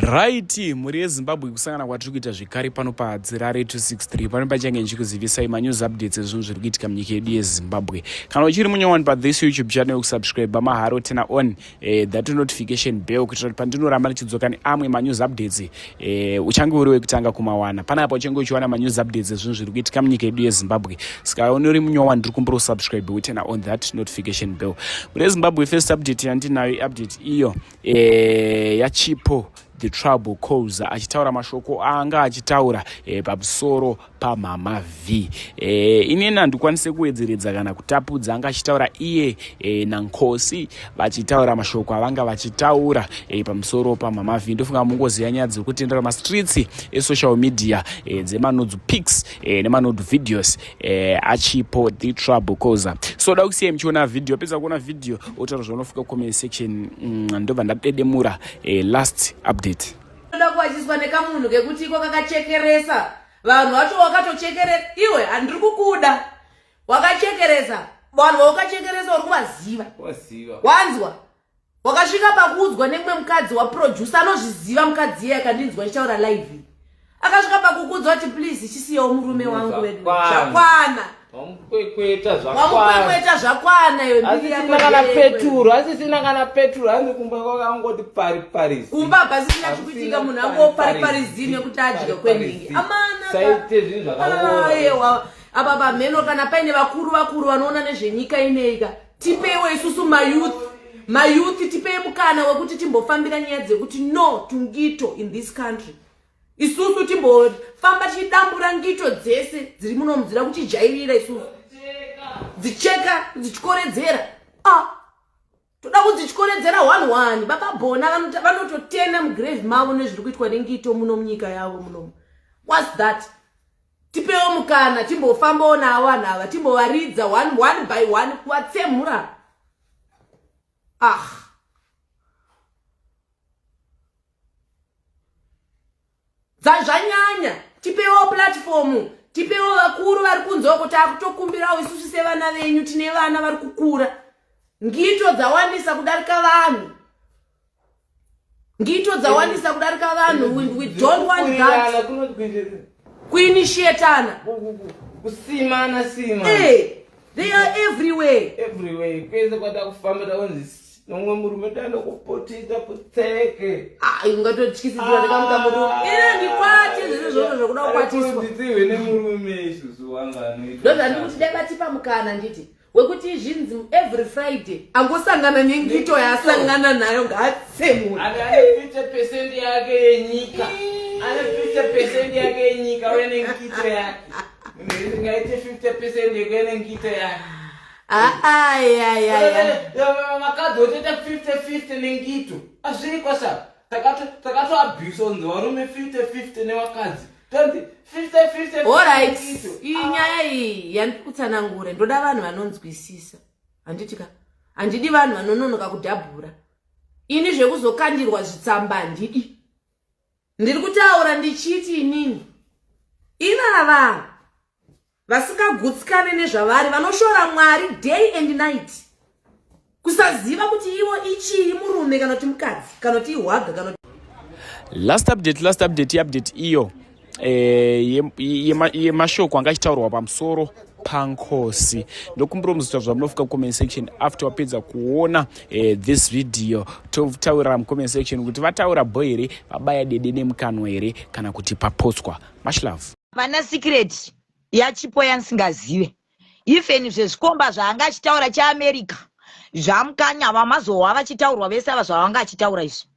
Right, muri yeZimbabwe kusangana kwatiri kuita zvikari pano paZirare 263 pano pachange ndichikuzivisai manews updates ezvinhu zviri kuitika munyika yedu yeZimbabwe. Kana uchiri munyowani pathis YouTube channel kusubscribe maharo tena on that notification bell kuitira kuti pandinoramba ndichidzoka neamwe manews updates uchange uri wekutanga kumawana. Panapa uchange uchiwana manews updates ezvinhu zviri kuitika munyika yedu yeZimbabwe. Saka unori munyowani ndiri kumbiro subscribe tena on that notification bell. Muri yeZimbabwe first update yandinayo update iyo yachipo the trouble causer achitaura mashoko anga achitaura pamusoro paMama V. Inini handikwanise kuwedzeredza kana kutapudza anga achitaura iye naNkosi vachitaura mashoko avanga vachitaura pamusoro paMama V. Ndofunga mungoziva nyaya dziri kutendera mastreets esocial media dzemanodzu pics nemanodzu videos achipo the trouble causer. So da kusiyai muchiona video, pedza kuona video otaura zvaunofuka comment section ndobva ndadedemura last update. Ndoda kuwachiswa nekamunhu kekuti iko kakachekeresa vanhu vacho wakatochekeresa iwe handiri kukuda wakachekeresa vanhu vaukachekeresa uri kuvaziva wanzwa wakasvika pakuudzwa nemwe mukadzi waproducer anozviziva mukadzi iye akandinzwa achitaura live akasvika pakukuudzwa kuti please chisiyewo murume wangu wedu zvakwana wamukweta zvakwana iwe mbiri yako asisina kana peturu hanzi kumba kwakangoti pari kumba pasisina chikuitika munhu angopari zine kuti adye kweningi amana saite zvinhu zvakaoma apa pamheno kana paine vakuru vanoona nezvenyika ineika tipewo isusu mayouth tipei mukana wekuti timbofambira nyaya dzekuti no to ngito in this country. Isusu timbofamba tichidambura ngito dzese dziri muno mudzira kuchijairira isusu dzicheka dzichikoredzera toda kudzichikoredzera 1-1 vakabhona vanototena mugrave mavo nezviri kuitwa nengito muno munyika yavo munomu. What's that? Tipewo mukana timbofambawo navo vanhu ava timbovaridza one by one kuvatsemura. Zvanyanya tipewo platform, tipewo vakuru vari kunzwa kuti akutokumbirawo isusu sevana venyu tine vana vari kukura. Ngito dzawandisa kudarika vanhu. We don't want that. Kuinitiatana. Kusimana. They are everywhere. Kwese kwata kufamba taonzi nomwe murume tano kupotita puteke. Ingatotyisidzwa ndikamuka murume. Ndikwati zvizvo zvokuda kukwatiswa. Ndidziwe nemurume isusu wanga anoita. Ndoza ndikuti dai batipa mukana nditi wekuti zvinzi every Friday angosangana nengito yaasangana nayo ngaatsemura. Ane 50% yake yenyika. Wene ngito yake. Ngaite 50% yekene ngito yake. Makadzi oteta 50-50 nengito azvirikwa saka takatoabhisa unzi varume 50-50 nevakadzi 50-50. Alright, iyi nyaya iyi yandikutsanangura ndoda vanhu vanonzwisisa. Handidi vanhu vanononoka kudhabhura. Ini zvekuzokandirwa zvitsamba handidi. Ndiri kutaura ndichiti inini ina vanhu vasikagutsikane nezvavari vanoshora Mwari day and night kusaziva kuti iwo ichii murume kana kuti mukadzi kana kuti ihwaga kana last update iyo yemashoko anga achitaurwa pamusoro paNkosi. Ndokumbira muzita zvamunofuka comment section after wapedza kuona this video totaurira comment section kuti vataura boy here vabaya dede nemukanwa here kana kuti papotswa. Much love. Vana secret yachipo yansingazive ifeni zvezvikomba zvaanga achitaura chaAmerica zvamukanya vamazowa vachitaurwa vese ava zvavanga achitaura izvi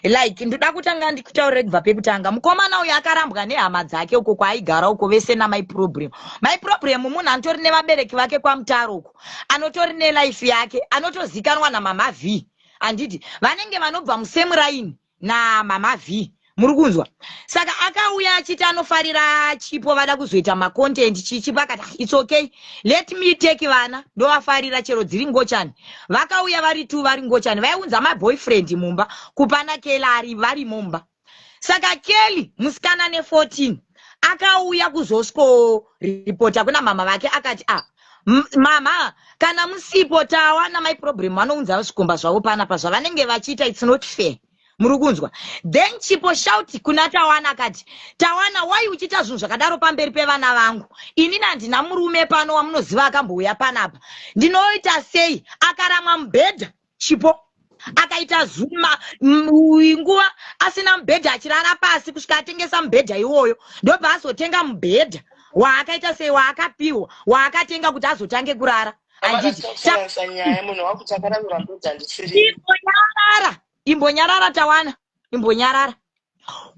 like ndoda kutanga ndikutaurira kubva pekutanga mukomana uyu akarambwa nehama dzake uko kwaaigara uko vese my problem munhu anotori nevabereki vake kwamutaro uko anotori nelife yake anotozikanwa naMama V handiti vanenge vanobva musame line naMama V muri kunzwa. Saka akauya achiti anofarira chipo vada kuzoita macontent chichi pakati it's okay let me take vana ndovafarira chero dziri ngochani vakauya vari ngochani vaiunza maboyfriend mumba kupana Kelly vari mumba. Saka Kelly musikana ne14 akauya kuzosko reporta kuna mama vake akati mama kana musipo tawana my problem vanounza zvikomba zvavo panapa zvavanenge vachiita it's not fair. Murukunzwa. Then Chipo shouti kuna Tawana kati. Tawana, why uchita zvinhu zvakadaro pamberi pevana vangu? Inini handina murume pano wamunoziva akambouya panapa. Ndinoita sei? Akaramwa mubhedha Chipo. Akaita zuma nguva asina mubhedha achirara pasi kusvika atengesa mubhedha iwoyo. Ndobva azotenga mubhedha waakaita sei waakapiwa waakatenga kuti azotange kurara. Anditi imbonyarara Tawana imbonyarara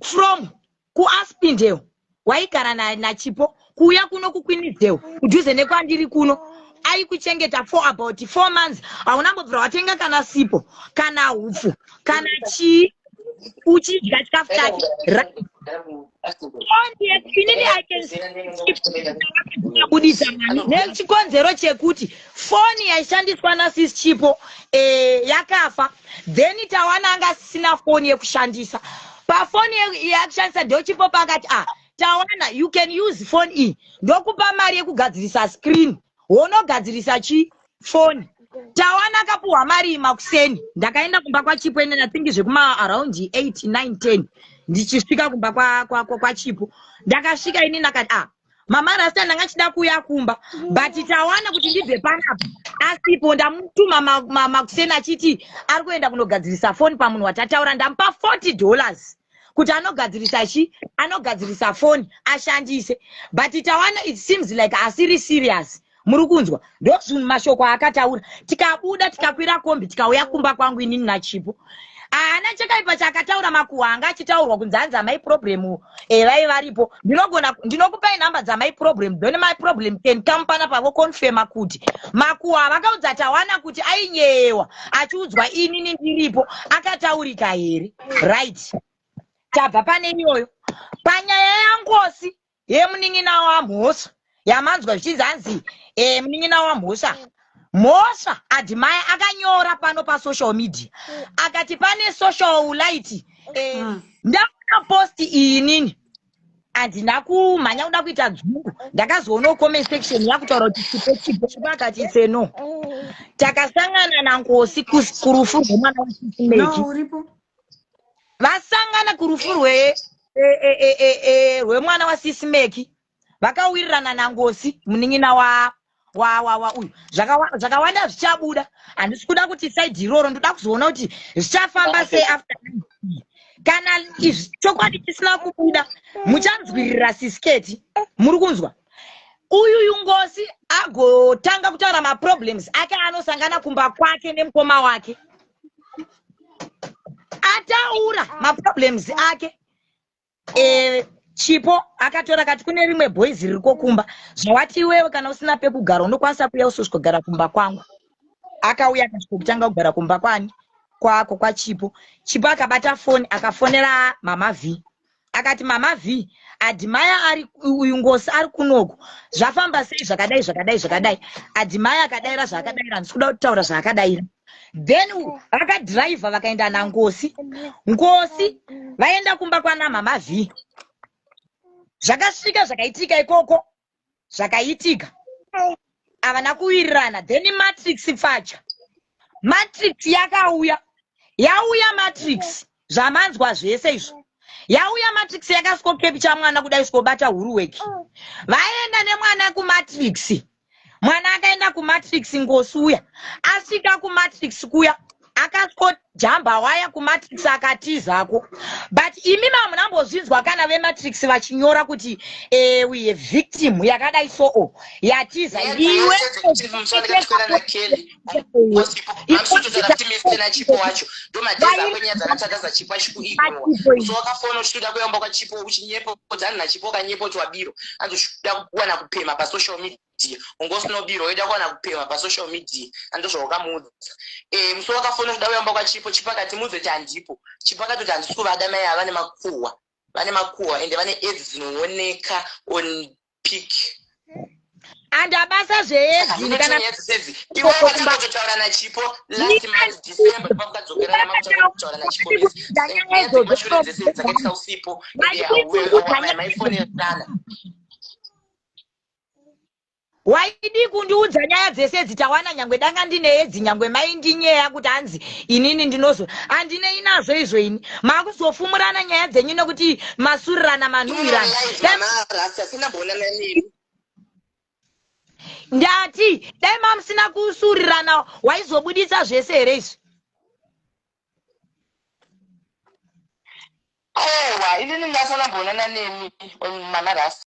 from kuAspindale waigara na Chipo kuuya kuno kuQueenstown kudhuze nekwandiri kuno ari kuchengeta for about 4 months. Haunambobvira watenga kana sipo kana hupfu kana chi uchidya chikafu chake. Nechikonzero chekuti foni yaishandiswa naSis Chipo yakafa. Then Tawana anga asisina foni yekushandisa. Pafoni yakushandisa ndio Chipo pakati Tawana, you can use phone iyi. Ndokupa mari yekugadzirisa screen. Wonogadzirisa chi phone. Tawana akapuwa mari makuseni. Ndakaenda kumba kwa Chipo ene natingi zvekuma around 8 9 10. Ndichisvika kumba kwa Chipo. Ndakasvika ini nakati mama rasta ndanga chida kuya kumba. But Tawana kuti ndibve panapa. Asipo ndamutuma makuseni achiti ari kuenda kunogadzirisa phone pamunhu watataura ndamupa $40. Kuti anogadzirisa phone ashandise. But Tawana it seems like asiri serious. Murukunzwa ndozvinhu mashoko akataura. Tikabuda tikakwira kombi tikauya kumba kwangu inini na Chipo. Ana chakaipa chakataura makuwa anga achitaurwa kunzanza my problem vai varipo. Ndinokupai namba dza my problem. Then my problem can come panapa vo confirm kuti makuwa vakaudza Tawana kuti ainyewa achiudzwa inini ndiripo akataurika here. Right. Tabva pane iyoyo panyaya yangosi yemunin'ina waMhosva yamanzwa zvichinzi munin'ina waMhosva Adimaya akanyora pano pa social media akati pane social light ndakuna post iyi nini andina kumhanya kuda kuita dzungu ndakazoona comment section yakutaura kuti Chipo akati seno takasangana nangosi kurufu rwemwana waSismeki uripo vasangana kurufu rwemwana waSismeki vakawirirana nangosi munin'ina wa uyu zvakawanda zvichabuda. Handisi kuda kuti side iroro ndoda kuzoona kuti zvichafamba sei after kana chokwadi chisina kubuda muchanzwirira Sisketi. Muri kunzwa uyu ngosi agotanga kutaura maproblems ake anosangana kumba kwake nemukoma wake. Ataura maproblems ake Chipo akatora kati kune rimwe boys ririko kumba zvawati iwewe kana usina pekugara unokwanisa kuya usosvogara kumba kwangu. Akauya akasvokutanga kugara kumba kwako kwa Chipo. Chipo akabata foni akafonera mama V akati mama V Adimaya ari uyu ngosi ari kunoko zvafamba sei zvakadai. Adimaya akadaira zvakadaira handisi kuda kutaura zvakadaira. Then vakadriver vakaenda nangosi vaenda kumba kwana mama V. Zvakasvika zvakaitika ikoko zvakaitika avana kuwirirana. Then Matrix yakauya Matrix zvamanzwa zvese izvo. Yauya Matrix yakasvikokepicha mwana kudai svikobata huruweki. Vaenda nemwana kuMatrix. Mwana akaenda kuMatrix ngosi uya. Asvika kuMatrix kuya akasvojamba waya kuMatrix akatizako. But imi munambozvinzwa kana veMatrix vachinyora kuti we have victim yakadai so yatiza iwe Chipo wacho ndomadheza kwenyadza natakaza Chipo achikuigwa so wakafona uchida kuyamba kwa Chipo uchinyepo dzani na Chipo kanyepo twabiro andoshida kuwana kupema pa social media ungosino biro weda kuwana kupema pa social media andozvokamudza muso wakafona uchida kuyamba kwa Chipo chipakati mudze chandipo chipakati tandisuva adamai ava vane makuwa ende vane aids dzinooneka on peak. And abasa zveedzi kana iwe wakatotaura na Chipo last month December pakadzokera na makutaura na Chipo dzakaita usipo my phone yana waidi kundiudza nyaya dzese dzitawana nyangwe danga ndineyedzi nyangwe maindinyeya kuti hanzi inini ndinozo handine inazvo izvo ini makuzofumurana nyaya dzenyu nekuti masurirana manhuwirana ndati dai mamusina kusurirana waizobudisa zvese here izvi aiwa inini ndasana mbonana nemi manarasi